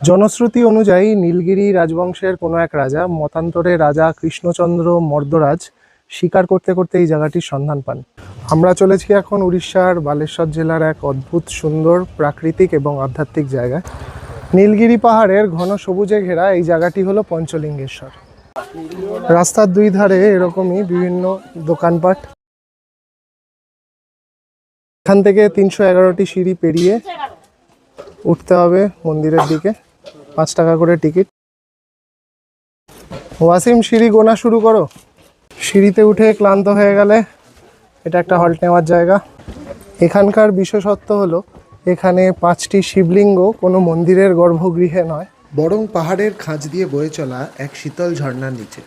জনশ্রুতি অনুযায়ী নীলগিরি রাজবংশের কোনো এক রাজা, মতান্তরে রাজা কৃষ্ণচন্দ্র মর্দ্যরাজ, শিকার করতে করতে এই জায়গাটির সন্ধান পান। আমরা চলেছি এখন উড়িষ্যার বালেশ্বর জেলার এক অদ্ভুত সুন্দর প্রাকৃতিক এবং আধ্যাত্মিক জায়গায়। নীলগিরি পাহাড়ের ঘন সবুজে ঘেরা এই জায়গাটি হলো পঞ্চলিঙ্গেশ্বর। রাস্তার দুই ধারে এরকমই বিভিন্ন দোকানপাট। এখান থেকে 311টি সিঁড়ি পেরিয়ে উঠতে হবে মন্দিরের দিকে। 5 টাকা করে টিকিট। ওয়াসিম, সিঁড়ি গোনা শুরু করো। সিঁড়িতে উঠে ক্লান্ত হয়ে গেলে এটা একটা হল্ট নেওয়ার জায়গা। এখানকার বিশেষত্ব হলো এখানে 5টি শিবলিঙ্গ কোনো মন্দিরের গর্ভগৃহে নয়, বরং পাহাড়ের খাঁজ দিয়ে বয়ে চলা এক শীতল ঝর্ণার নিচে।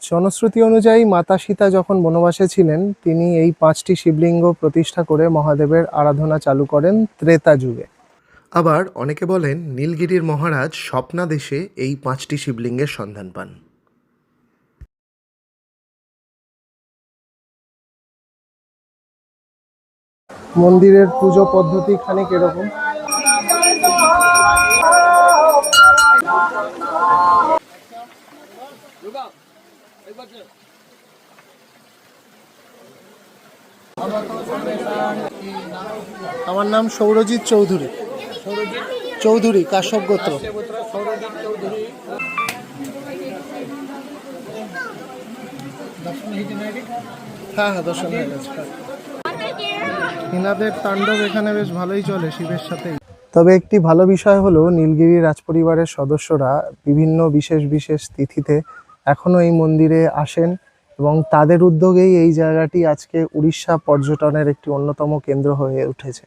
জনশ্রুতি অনুযায়ী মাতা সীতা যখন বনবাসে ছিলেন, তিনি এই 5টি শিবলিঙ্গ প্রতিষ্ঠা করে মহাদেবের আরাধনা চালু করেন ত্রেতা যুগে। আবার অনেকে বলেন নীলগিরির মহারাজ স্বপ্নাদেশে এই 5টি শিবলিঙ্গের সন্ধান পান। মন্দিরের পুজো পদ্ধতি খানিক এরকম। আমার নাম সৌরজিৎ চৌধুরী। চৌধুরী, কাশ্যপ গোত্র। হ্যাঁ, দর্শন হয়ে গেছে। হিনাদের তাণ্ডব এখানে বেশ ভালোই চলে শিবের সাথেই। তবে একটি ভালো বিষয় হলো নীলগিরি রাজপরিবারের সদস্যরা বিভিন্ন বিশেষ বিশেষ তিথিতে এখনো এই মন্দিরে আসেন এবং তাদের উদ্যোগেই এই জায়গাটি আজকে উড়িষ্যা পর্যটনের একটি অন্যতম কেন্দ্র হয়ে উঠেছে।